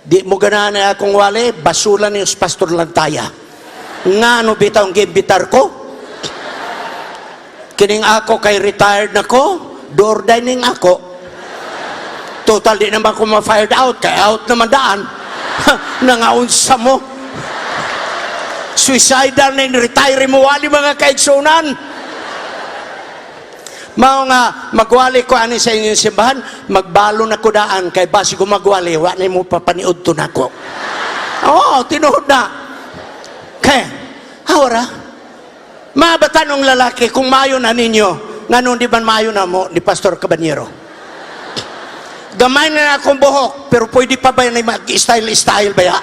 Di mo ganahan na akong wali, basulan ni Pastor Lantaya. Nga no bitaw ang gimbitar ko? Kining ako kay retired na ko, door dining ako. Total di naman ko ma-fired out, kay out naman daan. Nangaunsa mo. Suicidal na retire mo wali mga kaigsunan. Mao nga magwali ko ani sa inyong simbahan, magbalo na ko daan kay basi ko magwali wa ni mo papaniud to nako. Tinuod na. Kay hawra mabatanong lalaki kung mayo na ninyo nganon di man mayo na mo ni Pastor Cabanyero. Gamay na akong buhok pero pwede pa ba na mag-style ba ya?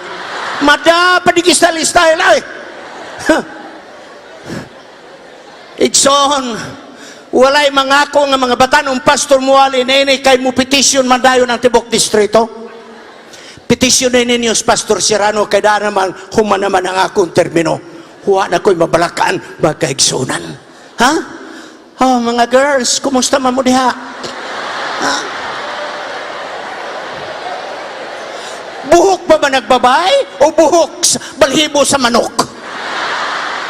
Mada pa di style ay. Igsoon walay mangako nga mga batanong pastor muwali nini kay mo petition man dayon ang tibok distrito. Petition ninyo Pastor Serrano kay daan naman human naman ang akong termino. Huwa na ko'y mabalakaan magkaigsunan. Ha? Mga girls, kumusta man mo diha? Ha? Buhok ba nagbabay o buhok balhibo sa manok?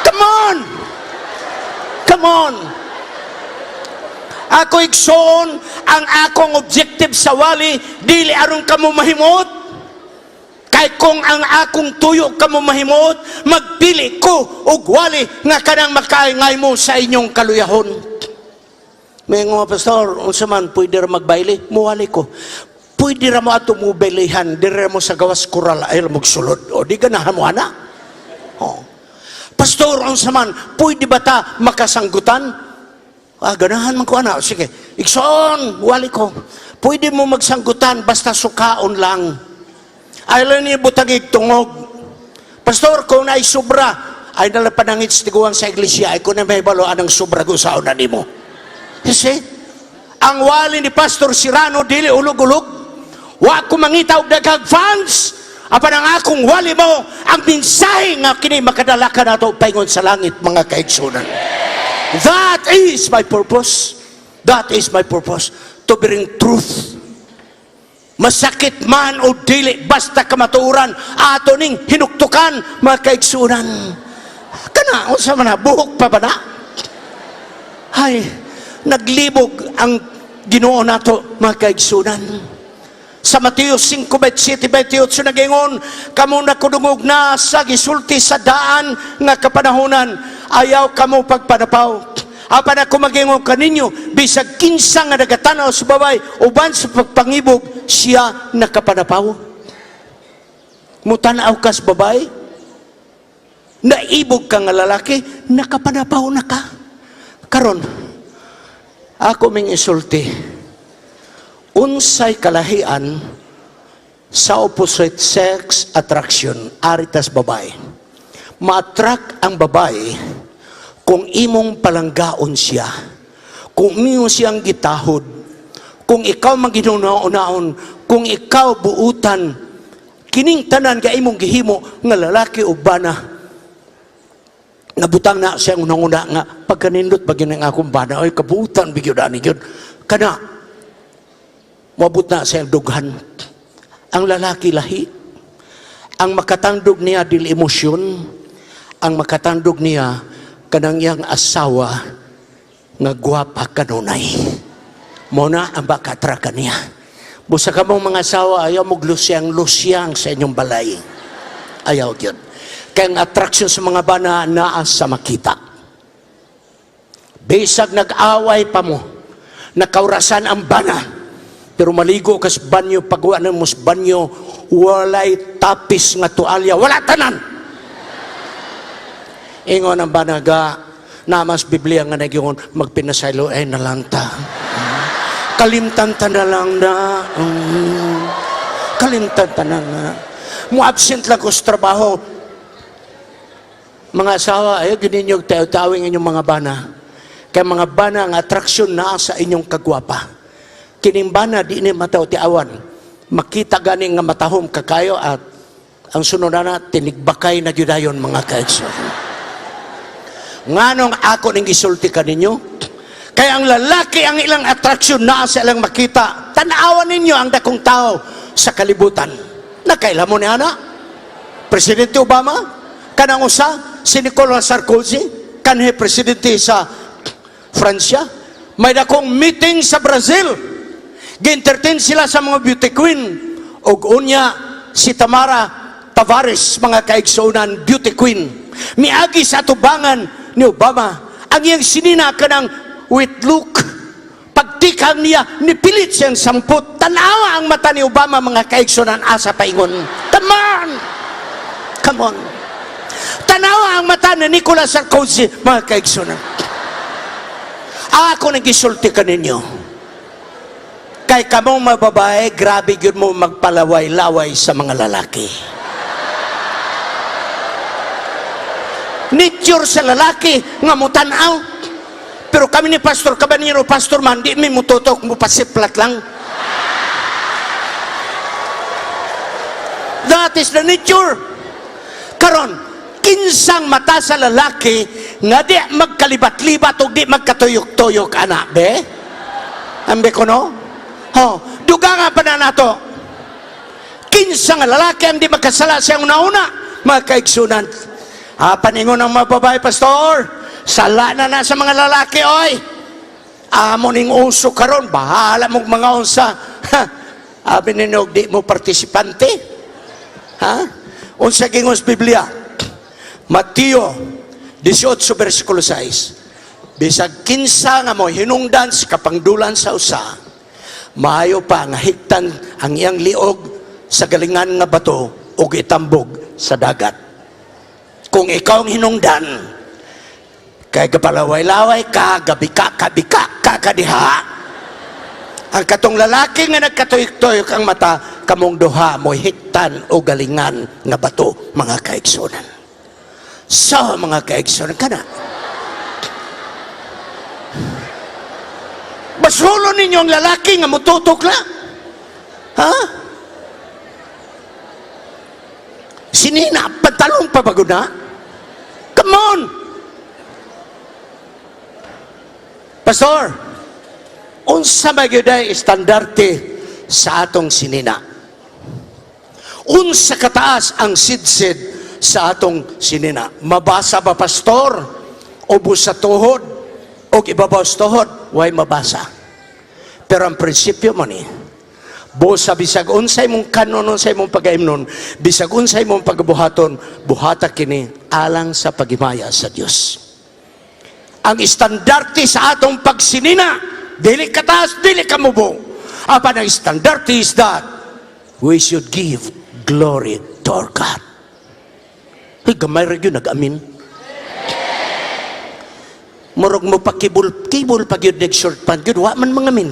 Come on! Come on! Ako igsoon ang akong objective sa wali dili aron kamo mahimot. Kay kung ang akong tuyo kamo mahimot, magpili ko og wali nga kanang makaingay mo sa inyong kaluyahon. May mga pastor, unsa man pwede ra magbaili, muwali ko. Pwede ra mo ato mo bailihan, dire mo sa gawas kural ay magsulod. O di ganahan mo ana. Pastor, unsa man pwede ba ta makasanggutan? Ganahan man ko ana. Sige, igsoon, wali ko. Pwede mo magsanggutan basta sukaon lang. Aylan ni butagig tungog. Pastor, kung na sobra, ay nalapanangits tiguan sa iglesia, ay kung na may baloan ng sobra gusaon na nimo. Kasi, ang wali ni Pastor Serrano, dili ulog-ulog. Wa ko mangitaw daghang fans. Apan ang akong wali mo, ang mensahe nga kini makadala ka na ito paingon sa langit, mga kaigsunan. That is my purpose. That is my purpose. To bring truth. Masakit man o dili, basta kamatuuran, ato ning hinuktukan, mga kaigsunan. Kana, unsa man na, buhok pa ba na? Ay, naglibog ang Ginoo nato, mga kaigsunan. Sa Mateo 5:27-28 nagingon, kamo nakudungog na sa gisulti sa daan nga kapanahonan, ayaw kamo pagpanapaw. Apan ako magingon kaninyo, bisag kinsa nga nagatanaw sa babay, uban sa pagpangibog, siya nakapanapaw. Mutanaw ka sa babay, naibog ka nga lalaki, nakapanapaw na ka. Karon, ako ming isulti, unsay kalahian sa opposite sex attraction, aritas babae. Ma-attract ang babae kung imong palanggaon siya, kung imo siyang gitahod, kung ikaw maginunaon, kung ikaw buutan, kining tanan ka imong gihimo nga lalaki o bana, nabutang na siyang unang-una nga, pagkanindot bagin ng akong bana, ay kabuutan, bigyo na yun, kana, mabut na siyang dughan. Ang lalaki lahi, ang makatandog niya dil emosyon, ang makatandog niya kanang iyang asawa nga gwapa kanunay. Muna ang bakatra kaniya. Busa ka mong mga asawa, ayaw mo lusyang sa inyong balay. Ayaw yun. Kaya ang attraction sa mga bana naa sa makita. Bisag nag-away pa mo, nakaurasan ang bana, pero maligo ka sa banyo, pagwa mo sa banyo, walay tapis nga tualya, wala tanan. Ingon ang banaga, namas Biblia nga nagyungon, magpinasaylo ay nalanta. Kalimtanta na lang na. Kalimtanta na nga. Mo-absent lang ko sa trabaho. Mga asawa, ayaw gininyo tawing inyong mga bana. Kaya mga bana, ang atraksyon na sa inyong kagwapa. Kining bana, di ni mataw ti awan. Makita gani nga matahom kakayo at ang sunod na tinigbakay na gyudayon mga kaigsoon. Nganong ako ning gisulti kaninyo? Kaya ang lalaki ang ilang attraction na sa ilang makita. Tanawan ninyo ang dakong tao sa kalibutan. Nakaila mo ni ana? Presidente Obama, kanang usa, si Nicolas Sarkozy, kanhe presidente sa Fransya, may dakong meeting sa Brazil. Gi-entertain sila sa mga beauty queen. Og unya, si Tamara Tavares, mga kaigsunan, beauty queen. Miagi sa atubangan ni Obama, ang iyang sinina kanang with look. Pagtikang niya, nipilit siyang samput. Tanawa ang mata ni Obama, mga kaigsunan, asa paingon. Come on! Come on. Tanawa ang mata ni Nicolas Sarkozy, mga kaigsunan. Ako nagisulti ka ninyo. Kay kamong mababae, grabe yun mo magpalaway-laway sa mga lalaki. Nature sa lalaki, nga mutanaw. Pero kami ni Pastor Cabanero, Pastor man, di mi mututok, mupasiplat lang. That is the nature. Karon, kinsang mata sa lalaki, nga di magkalibat-libat o di magkatuyok-tuyok, anak, be? Ambe ko, no? Duga nga pa na nato. Kinsang lalaki ang di magkasala siyang una-una, mga kaigsunan. Paningon ng mga babae, Pastor, sala na sa mga lalaki, oy. Amo ning uso karon, bahala mong mga unsa. Abi ninog, di mo partisipante. Unsa gingos Biblia? Mateo 18 versikulo 6. Bisag kinsa nga mo hinungdan sa kapangdulan sa usa, maayo pa nga hiktan ang iyang liog sa galingan nga bato o itambog sa dagat. Kung ikaw ang hinungdan, kay gapalaway-laway ka, gabika, kabika, kakadiha. Ang katong lalaki nga nagkatuyok-tuyok ang mata, kamong duha mo'y hiktan o galingan nga bato, mga kaigsunan. So, mga kaigsunan ka na. Basulo ninyo ang lalaki nga mututok na. Sinina, pantalong pa bago na? Come on! Pastor, unsa magyuday estandarte sa atong sinina? Unsa kataas ang sidsid sa atong sinina? Mabasa ba, Pastor? O busa tuhod? O ibabaw sa tuhod? Way mabasa. Pero ang prinsipyo mo ni, bosa bisag unsay mong kanon, unsay mong pagaimnon, bisag unsay mong pagbuhaton, buhata kini alang sa pagimaya sa Dios. Ang estandarte sa atong pagsinina, dili kataas, dili kamubo. Apan ang estandarte is that we should give glory to our God. Ay, gamay rin yun, nag-amin. Murag mo pa kibul pag yun nag-short pant, yun, wa man mangamin.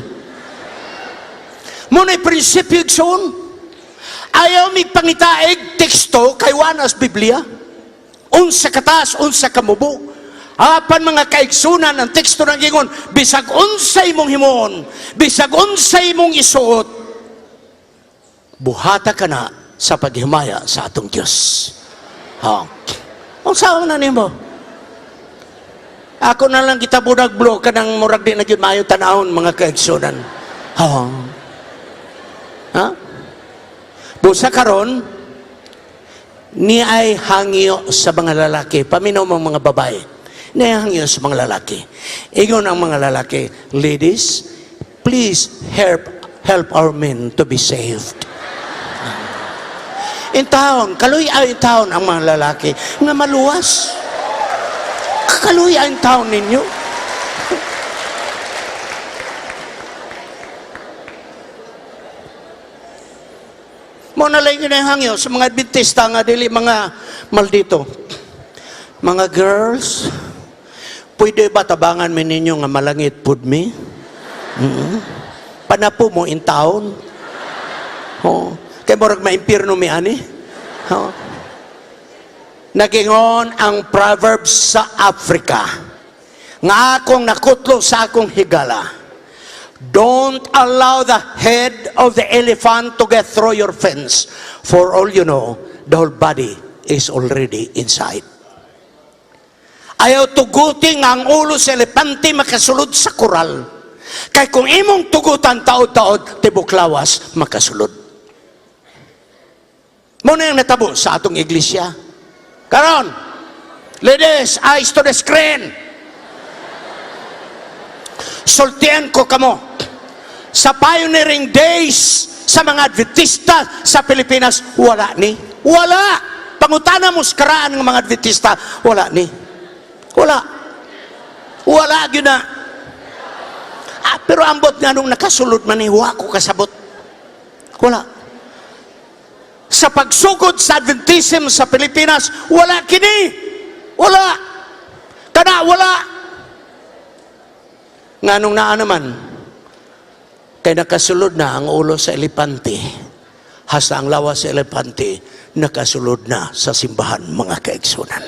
Muna'y prinsipyo igsoon. Ayaw mig pangitaig teksto kay wanas Biblia. Unsa kataas, unsa kamubo. Apan mga kaigsunan ang teksto ng gingon, bisag unsay mong himuon, bisag unsay mong isuot, buhata ka na sa paghimaya sa atong Diyos. Unsa na nimo? Ako na lang kita budag-blo kanang murag di na gyud maayo tanahon, mga kaigsunan. Busa karon ni ay hangyo sa mga lalaki, paminaw mga babae, ni ay hangyo sa mga lalaki. Ingon ang mga lalaki, ladies, please help our men to be saved. In taon, kaluy-ay taon ang mga lalaki nga maluwas. Kaluy-ay taon ninyo. Mo na lang ginahangyo sa mga Adventista nga dili mga maldito. Mga girls, pwede ba tabangan mi ninyo nga malangit pud mi? Panapo mo in town. Kay murag maimpirno mi ani. Nagingon ang Proverbs sa Africa. Nga akong nakutlo sa akong higala. Don't allow the head of the elephant to get through your fence. For all you know, the whole body is already inside. Ayaw tuguting ang ulo sa elepante makasulod sa koral. Kay kung imong tugutan taod-taod, tibok lawas makasulod. Muna yung natabo sa atong iglesia. Karon, ladies, eyes to the screen. Sultian ko kamo. Sa pioneering days sa mga Adventista sa Pilipinas, wala ni. Wala. Pangutana mo sa karaan ng mga Adventista, wala ni. Wala. Wala yun na. Pero ambot nga nung nakasulod man ni, wala ko kasabot. Wala. Sa pagsugod sa Adventism sa Pilipinas, wala kini. Wala. Kana, wala. Nga nung naa naman, kay nakasulod na ang ulo sa elepante, hasta ang lawas sa elepante, nakasulod na sa simbahan, mga kaigsunan.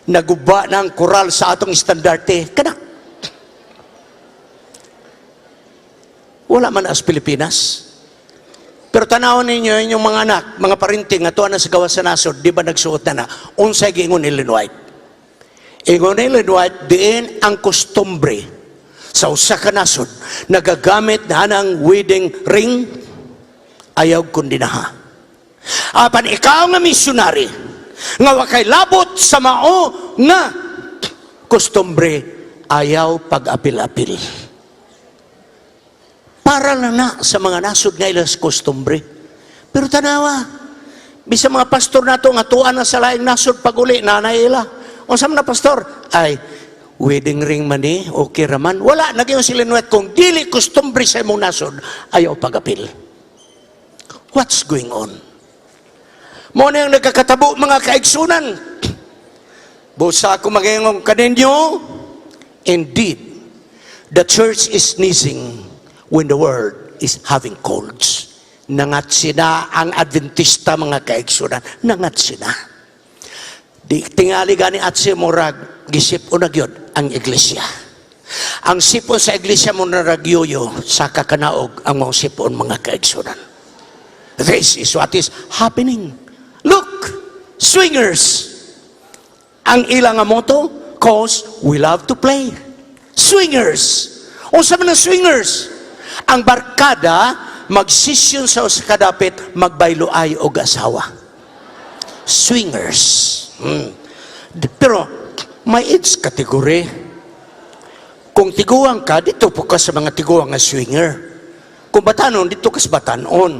Naguba na ang koral sa atong estandarte, kana. Wala man as Pilipinas. Pero tanawon ninyo, inyong mga anak, mga parinting, nga tuwa na sa gawas sa nasod, di ba nagsuot na unsay gingon Ellen White? Ingon Ellen White, diin ang kostumbre sa usa ka nasod, nagagamit na ng wedding ring, ayaw kundi na ha. Apan ikaw nga misyonary, nga wakay labot sa mao nga kostumbre, ayaw pag-apil-apil. Para lang na sa mga nasod nga ilas kostumbre. Pero tanawa, bisa mga pastor nato nga tuwa na sa laing nasod pag-uli, nanay ila. O sa mga pastor, ay, wedding ring man ni, okay raman. Wala, naging silinwet kung dili kostumbre sa imong nasod, ayaw pag-apil. What's going on? Muna yung nagkakatabo mga kaigsunan. Busa ako magingong kaninyo, indeed, the church is sneezing when the world is having colds. Nangat sina ang Adventista mga kaigsunan. Nangat sina. Di tingali gani at si murag gisip o nagyod ang iglesia. Ang sipon sa iglesia mo na ragyoyo sa kakanaog ang mga sipon mga kaigsunan. This is what is happening. Look, swingers. Ang ilang motto, cause we love to play. Swingers. O sa mga swingers, ang barkada magsisyon sa kadapit magbayloay o asawa. Swingers. Pero may age category. Kung tiguang ka, dito po ka sa mga tiguang na swinger. Kung batanon, dito ka sa batanon.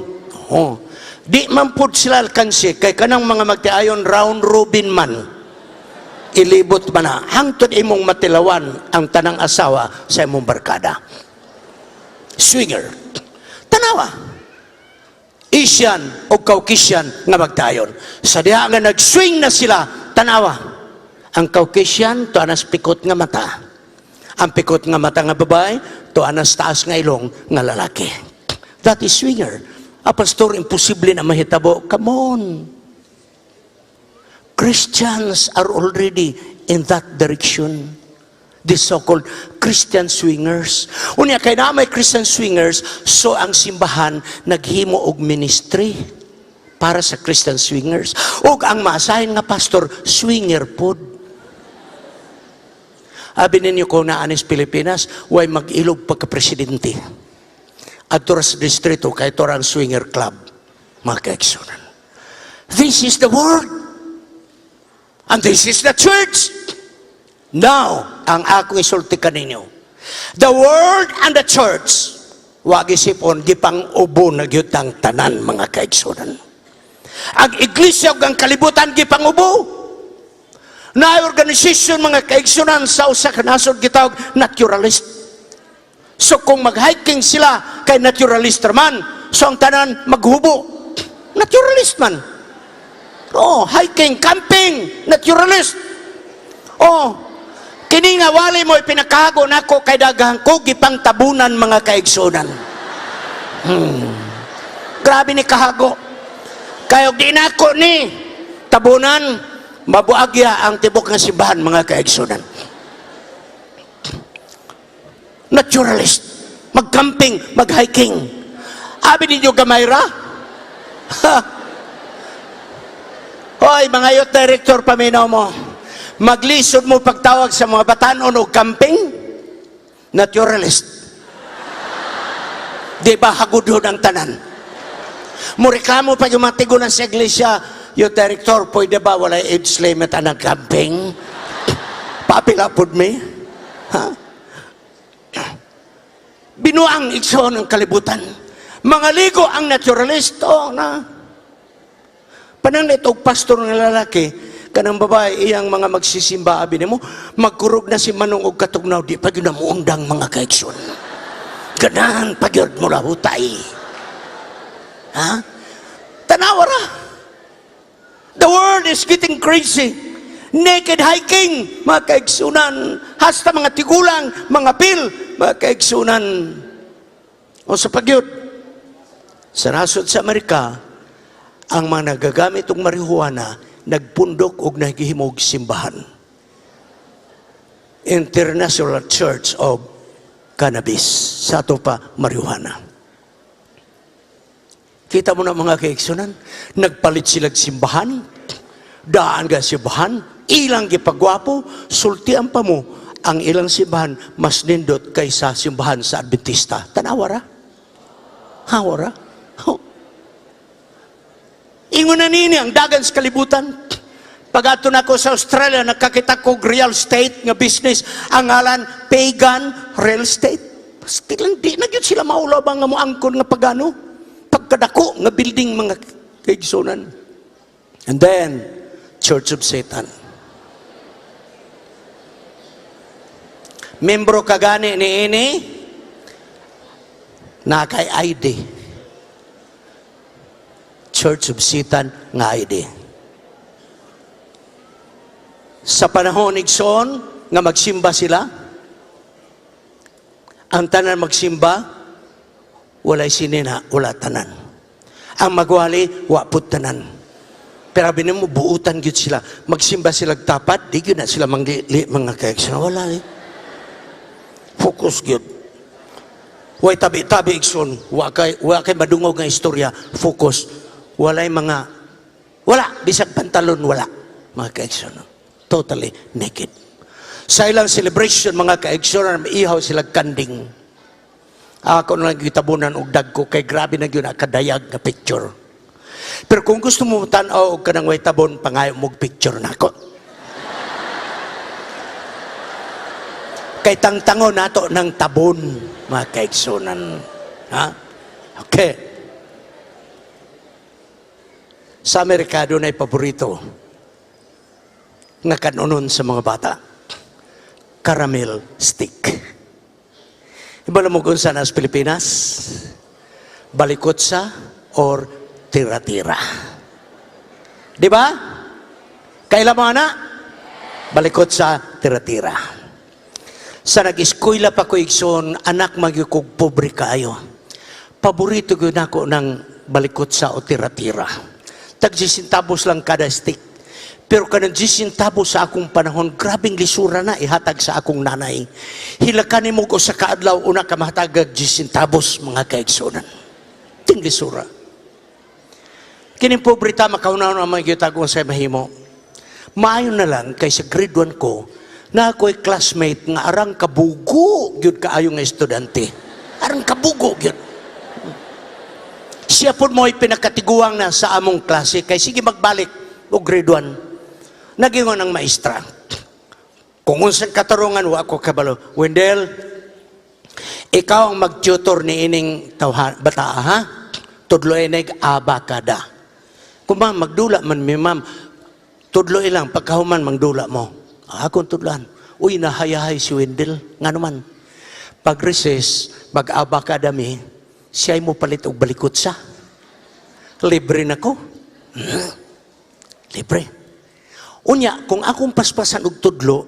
Di man po sila alkansi kay kanang mga magtiayon round robin man. Ilibot man na hangtod imong matilawan ang tanang asawa sa imong barkada. Swinger. Tanawa. Asian o Caucasian nga magtayon. Sa diha nga nag-swing na sila, tanawa. Ang Caucasian, to anas pikot nga mata. Ang pikot nga mata nga babae, to anas taas nga ilong nga lalaki. That is swinger. A pastor, imposible na mahitabo. Come on. Christians are already in that direction. These so-called Christian swingers. Unya kay na may Christian swingers, so ang simbahan naghimo og ministry para sa Christian swingers. Ug ang maasahin nga pastor, swinger pod. Abi ninyo ko na anis Pilipinas, way mag-ilog pagka-presidente. At sa distrito, kay torang swinger club. Mga kaigsunan. This is the world. And this is the church. Now, ang akong isulti kaninyo, the world and the church, wag isipon, gipang ubo na gyutang tanan mga kaigsunan. Ang iglesia ug ang kalibutan gipang ubo. Na organisasyon mga kaigsunan sa usa ka nasod gitawag naturalist. So kung mag-hiking sila kay naturalist man, so ang tanan maghubo. Naturalist man. Oh, hiking, camping, naturalist. Oh, kini nga wali mo ipinakago nako kay daghang ko gipang tabunan mga kaigsunan. Grabe ni kahago. Kayo di nako ni tabunan, mabuagya ang tibok nga simbahan mga kaigsunan. Naturalist, mag-camping, mag-hiking. Abi ninyo gamayra? Hoy, mga youth director, paminaw mo. Maglisod mo pagtawag sa mga batanon o camping? Naturalist. Di ba hagudhon ang tanan? Mureklamo pa yung matigunan sa iglesia, yung director, pwede ba wala age limit ang nag-camping? Papilapod me? Ha? Binuang ikson ng kalibutan. Mga ligo ang naturalist. O na. Panang itong pastor ng lalaki, kanang babae, iyang mga magsisimba, abi mo, magkurog na si Manong og katugnaw, di pa yun namuundang mga kaikson. Ganahan pa yun mo lahutay. Ha? Tanawara. The world is getting crazy. Naked hiking, mga kaigsunan. Hasta mga tigulang, mga pil, mga kaigsunan. O sa pagyod, sa nasod sa Amerika, ang mga nagagamit ng marihuana, nagpundok o naghihimog simbahan. International Church of Cannabis. Sa ito pa, marijuana. Kita mo na mga kaigsunan, nagpalit sila simbahan, daan ka simbahan, ilang gipagwapo, sultian pa mo, ang ilang simbahan mas nindot kaysa simbahan sa Adventista. Tanawara? Hawara? Oh. Ingon na nini ang dagan sa kalibutan. Pag-ato na ko sa Australia, nakakita ko real estate nga business, ang ngalan pagan real estate. Stilang di na yun sila maulaw nga mo angkon nga pagano. Pagkadako nga building mga kaigsunan. And then, Church of Satan. Membro kagani ni ini na kay ID. Church of Satan nga ID. Sa panahon igsoon nga magsimba sila, ang tanan magsimba, walay sinina, wala tanan. Ang magwali, wapot tanan. Pero abinin mo, buutan gyud sila. Magsimba sila tapat, di gyud na sila mga kaigsoon. Wala eh. Focus gyud. Way tabi-tabi igsoon. Wa kay madungog nga istorya. Focus. Walay mga, wala. Bisag pantalon, wala. Mga kaigsoon. Totally naked. Sa ilang celebration, mga kaigsoon, ihaw sila kanding. Ako na nagitabunan og dagko kay grabe na gyud kadayag na picture. Pero kung gusto mo tan-aw og kanang way tabon, pangayo mo picture nako. Kay tangtango nato ng tabon, mga kaigsunan. Ha? Okay. Sa Amerika doon ay paborito nga kanunon sa mga bata. Caramel stick. Iba mo kung saan sa Pilipinas? Balikotsa or tira-tira. Di ba? Kailan mo na? Balikotsa, tira-tira. Sa nag-eskwela pa ko igsoon, anak magyukog pobre kayo. Paborito ko na ako ng balikotsa o tira-tira. Tag-10 lang kada stick. Pero kanang 10 sa akong panahon, grabing lisura na ihatag sa akong nanay. Hilakanin mo ko sa kaadlaw, una ka mahatagag 10 mga kaigsunan. Ting lisura. Kining pobrita, makaunaw na mga gitagong sa mahimo. Maayon na lang, kay sa grade 1 ko, na ako'y classmate nga arang kabugo, yun kaayo nga estudyante. Arang kabugo, yun. Siya po mo'y pinakatiguang na sa among klase, kay sige magbalik, o grade 1. Nagingon ang maestra. Kung unsan katarungan, wa ako kabalo. Wendell, ikaw ang mag-tutor ni ining bata, ha? Tudloy nag abakada. Kung ba, magdula man mi ma'am, tudloy lang, pagkahuman, magdula mo. Akong tudlan. Uy, nahayahay si Wendell. Nga naman, pag-recess, mag-abakada mi, siya'y mo palit og balikot sa. Libre na ko. Libre. Unya, kung akong paspasan og tudlo,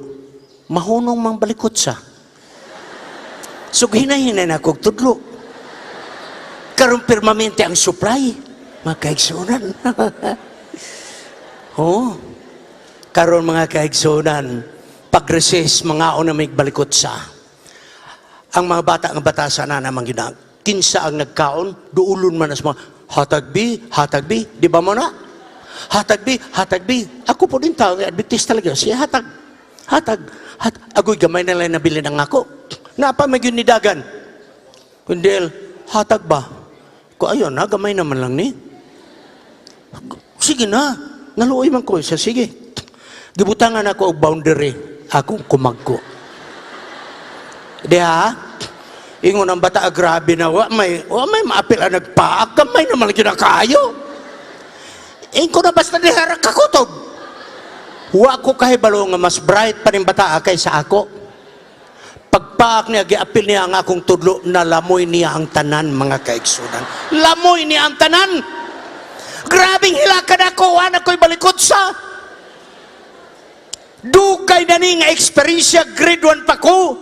mahunong mang balikot sa. So, hinahinay na akong tudlo. Karong permanente ang supply. Mga kaigsunan. Oh. Karon mga kaigsunan, pag-recess, mga na may balikot sa. Ang mga bata ang batasan na namang ginag. Kinsa ang nagkaon, duulon man as mga hatagbi, di ba mo na? Hatagbi. Ako po din tao, Adventist talaga. Siya hatag. Agoy gamay na lang nabili ng ako. Napa may nidagan. Kundel, hatag ba? Ko ayon na, gamay naman lang ni. Sige na, naluoy man ko siya, sige. Gibutangan ako og boundary, akong kumagko. Diha, ingon ang bata, grabe na, wa may maapil ang nagpaak, gamay naman lang kinakayo. Ingon na basta diha kakutob. Wa ko kahibalo nga mas bright pa rin bata kaysa ako. Pagpaak niya, giapil niya ang akong tudlo, nalamoy niya ang tanan, mga kaigsunan. Lamoy niya ang tanan. Grabing hilakan ako, wala ko'y balikot sa. Dugay na ni nga eksperyensya, grade 1 pa ko.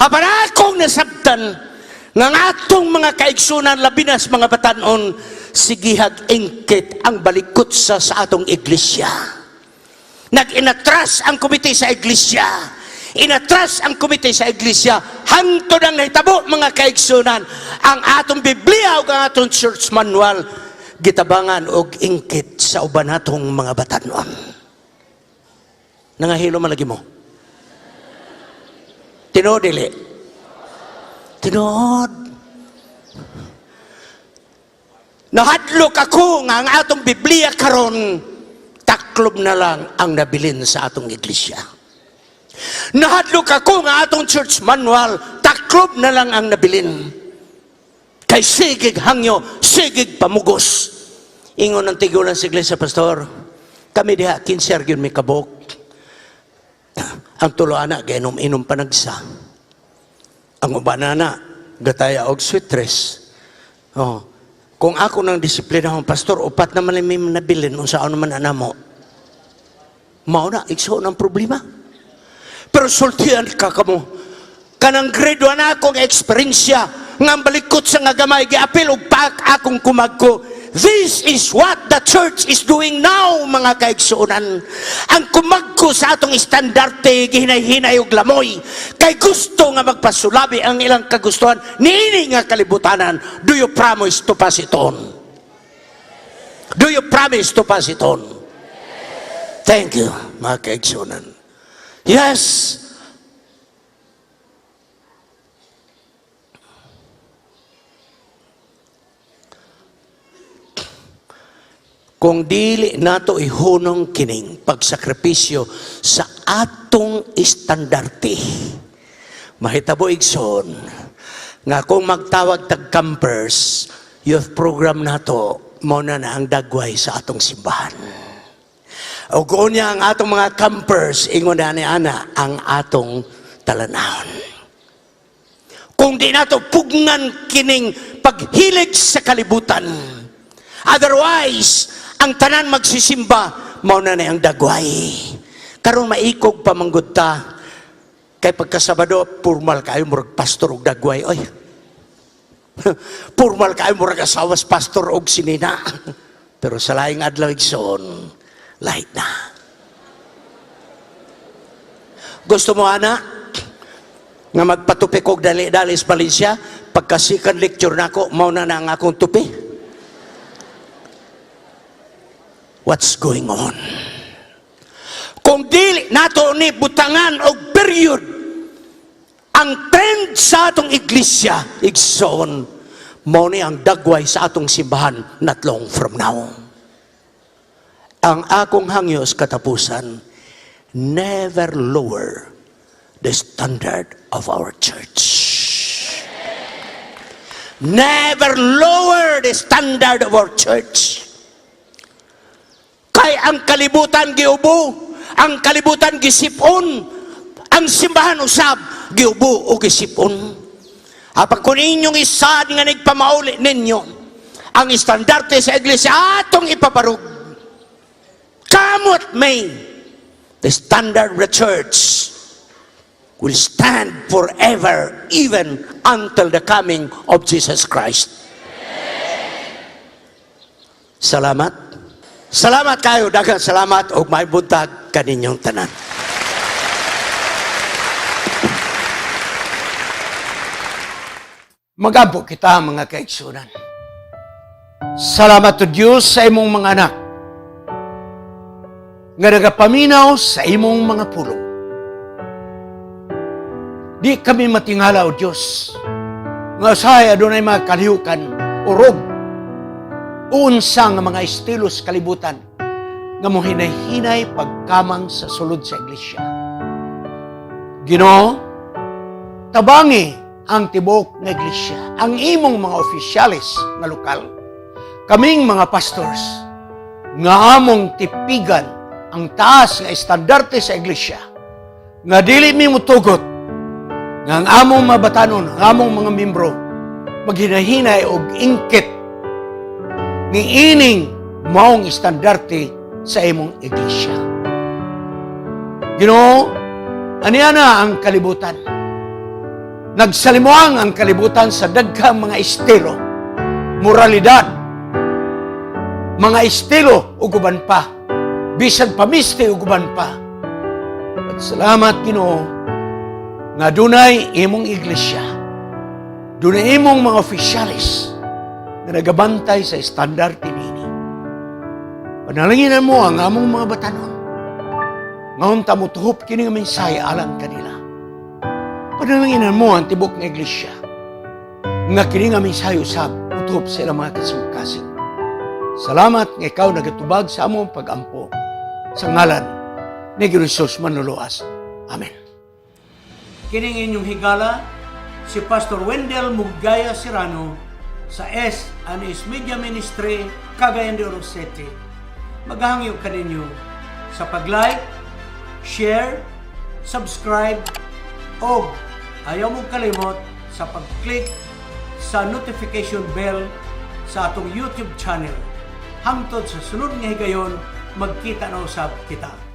Haban akong nasabtan, nga atong mga kaigsunan, labinas mga batanon, sigihag ingkit ang balikot sa atong iglesia. Nag-inatras ang komite sa iglesia. Inatras ang komite sa iglesia. Hangtod ang nahitabo, mga kaigsunan, ang atong Biblia o ang atong church manual, gitabangan og ingkit sa uban natong mga batanon. Nangahilo man lagi mo? Tinood, dili? Tinood. Nahadlok ako nga ang atong Biblia karon, taklob na lang ang nabilin sa atong iglesia. Nahadlok ako nga atong church manual, taklob na lang ang nabilin. Kay sigig hangyo, sigig pamugos. Ingon ng tigulan sa iglesia, pastor, kami diha, 15 argyon may kabok. Ang tulo anak, gainom-inom panagsa. Ang ubanana, gataya og sweet dress. Oh. Kung ako ng disiplina akong pastor, upat naman may nabilin, kung saan naman anamo. Mauna, ikso ng problema. Pero sultihan ka mo. Kanang grade 1 na akong eksperyensya, nga balikot sa nga gamay, giapil og pak akong kumagko. This is what the church is doing now, mga kaigsuunan. Ang kumagko sa atong estandarte, gihinay-hinay og lamoy, kay gusto nga magpasulabi ang ilang kagustuhan, niini nga kalibutanan. Do you promise to pass it on? Do you promise to pass it on? Thank you, mga kaigsuunan. Yes. Kung dili nato ihunong kining pagsakripisyo sa atong estandarte, mahitabo igsoon nga kung magtawag tag campers, youth program nato, mo na ang dagway sa atong simbahan. O kung niya ang atong mga campers, ingon na ni ana ang atong talanahon. Kung di nato pugngan kining paghilig sa kalibutan, otherwise, ang tanan magsisimba, mauna na ang dagway. Karon maikog pamanggod ta, kay pagkasabado, formal kayo murag pastor og dagway. Oy, formal kayo murag asawas pastor og sinina. Pero sa laing adlaw igsoon, lahi na. Gusto mo, ana, nga magpatupi kog dali-dali sa Valencia, pagka second lecture nako, mauna na ang akong tupi? What's going on? Kung dili nato ni butangan og period ang trend sa atong iglesia, igsoon, mao ni ang dagway sa atong simbahan not long from now. Ang akong hangyo sa katapusan, never lower the standard of our church. Never lower the standard of our church. Kay ang kalibutan giubo, ang kalibutan gisipon, ang simbahan usab giubo o gisipon. Apag kung inyong isad nga nagpamauli ninyo, ang estandarte sa iglesia atong ipabarug. Kamot may, the standard of the church will stand forever, even until the coming of Jesus Christ. Salamat. Salamat kayo, daghang salamat o may buntag kaninyong tanan. Magampo kita, mga kaigsunan. Salamat to Diyos sa imong mga anak nga nagapaminaw sa imong mga pulong. Di kami matingala, O Diyos, nga usahay adunay mga kalihukan o rog unsa nga mga estilo sa kalibutan nga mo hinay-hinay pagkamang sa sulod sa iglesia. Ginoo, tabangi ang tibok nga iglesia, ang imong mga opisyalis nga lokal, kaming mga pastors, nga among tipigan ang taas nga estandarte sa iglesia, nga dili mi mutugot, nga ang among mabatanon, ang among mga membro, maghinahinay og ingkit ni ining maong estandarte sa imong iglesia. Ginoo, aniya na ang kalibutan. Nagsalimuang ang kalibutan sa daghang mga estilo, moralidad, mga estilo ug uban pa, bisan pamiste ug uban pa. At salamat Ginoo nga dunay imong iglesia, dunay imong mga opisyalis na nagabantay sa estandarte nini. Panalanginan mo ang among mga batanon. Ngayon tamutuhop kini nga mensahe alang kanila. Panalanginan mo ang tibok ng iglesia. Nga kini nga mensahe usab utuhop sa ilang mga kasing-kasing. Salamat nga ikaw nagatubag sa among pag-ampo. Sa ngalan ni Jesus Manluluas. Amen. Kining inyong higala, si Pastor Wendell Mugaya Serrano sa S&S Media Ministry, Cagayan de Oro City. Maghangyo ka ninyo sa pag-like, share, subscribe, o ayaw mong kalimot sa pag-click sa notification bell sa atong YouTube channel. Hangtod sa sunod nga higayon, magkita na usab kita.